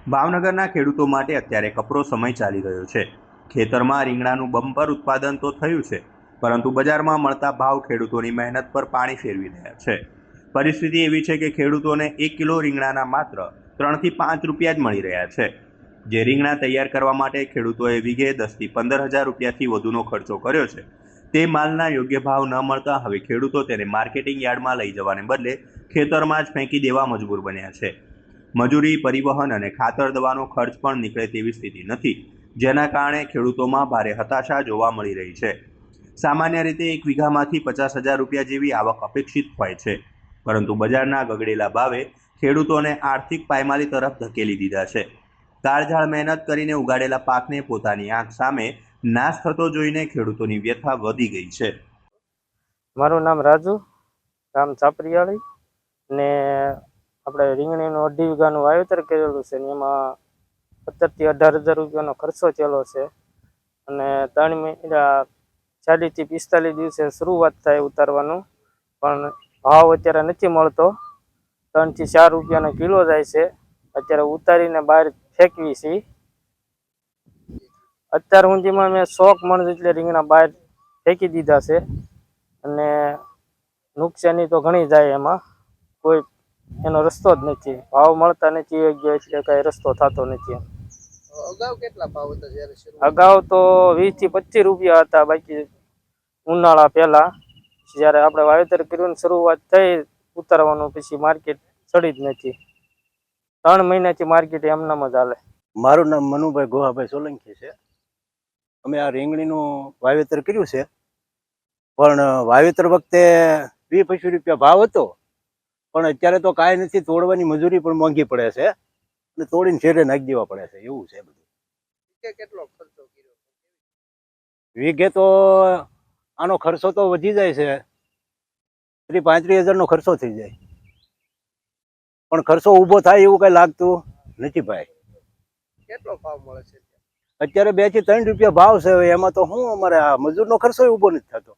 ભાવનગરના ખેડૂતો માટે અત્યારે કપરો સમય ચાલી રહ્યો છે। ખેતરમાં રીંગણાનું બમ્પર ઉત્પાદન તો થયું છે, પરંતુ બજારમાં મળતા ભાવ ખેડૂતોની મહેનત પર પાણી ફેરવી રહ્યા છે। પરિસ્થિતિ એવી છે કે ખેડૂતોને 1 કિલો રીંગણાના માત્ર 3 થી 5 રૂપિયા જ મળી રહ્યા છે। જે રીંગણા તૈયાર કરવા માટે ખેડૂતોએ વીઘે 10 થી 15,000 રૂપિયાથી વધુનો ખર્ચો કર્યો છે, તે માલના યોગ્ય ભાવ ન મળતા હવે ખેડૂતો તેને માર્કેટિંગ યાર્ડમાં લઈ જવાને બદલે ખેતરમાં જ ફેંકી દેવા મજબૂર બન્યા છે। મજૂરી, પરિવહન અને ખાતર દવાનો ખર્ચ પણ નીકળે તેવી સ્થિતિ નથી, જેના કારણે ખેડૂતોમાં ભારે હતાશા જોવા મળી રહી છે। સામાન્ય રીતે 1 વીઘામાંથી 50,000 રૂપિયા જેવી આવક અપેક્ષિત હોય છે, પરંતુ બજારના ગગડેલા ભાવે ખેડૂતોને આર્થિક પાયમાલી તરફ ધકેલી દીધા છે। કાળઝાળ મહેનત કરીને ઉગાડેલા પાકને પોતાની આંખ સામે નાશ થતો જોઈને ખેડૂતોની વ્યથા વધી ગઈ છે। મારું નામ રાજુ, ગામ ચાપરિયાળી ને આપણે રીંગણીનું 2.5 વીઘાનું વાવેતર કરેલું છે ને એમાં 17,000 થી 18,000 રૂપિયાનો ખર્ચો થયેલો છે અને 3 મહિના 40 થી 45 દિવસે શરૂઆત થાય ઉતારવાનું, પણ ભાવ અત્યારે નથી મળતો। 3 થી 4 રૂપિયાનો કિલો જાય છે। અત્યારે ઉતારીને બહાર ફેંકવી છે। અત્યાર સુધીમાં મેં 100 મણ જેટલા રીંગણા બહાર ફેંકી દીધા છે અને નુકસાની તો ઘણી જાય, એમાં કોઈ એનો રસ્તો જ નથી, ભાવ મળતા નથી એટલે કઈ રસ્તો થતો નથી। અગાઉ કેટલા ભાવ હતા જ્યારે અગાઉ તો 20 થી 25 રૂપિયા હતા, બાકી ઉનાળા પહેલા જ્યારે આપણે વાવેતર કર્યું શરૂઆત થઈ ઉતારવાનું, પછી માર્કેટ ચડી જ નથી। 3 મહિનાથી માર્કેટ એમનામ જ હાલે। મારું નામ મનુભાઈ ગોહાભાઈ સોલંકી છે। અમે આ રીંગણીનું વાવેતર કર્યું છે, પણ વાવેતર વખતે 20-25 રૂપિયા ભાવ હતો, પણ અત્યારે તો કાંઈ નથી, તોડવાની મજૂરી પણ મોંઘી પડે છે અને તોડીને શેરે નાખી દેવા પડે છે, એવું છે બધું। કેટલો ખર્ચો કર્યો? વીઘે તો આનો ખર્ચો તો વધી જાય છે, 30-35 હજારનો ખર્ચો થઈ જાય, પણ ખર્ચો ઊભો થાય એવું કઈ લાગતું નથી ભાઈ। કેટલો ભાવ મળે છે અત્યારે 2 થી 3 રૂપિયા ભાવ છે, એમાં તો શું અમારે આ મજૂરનો ખર્ચો ઊભો નથી થતો।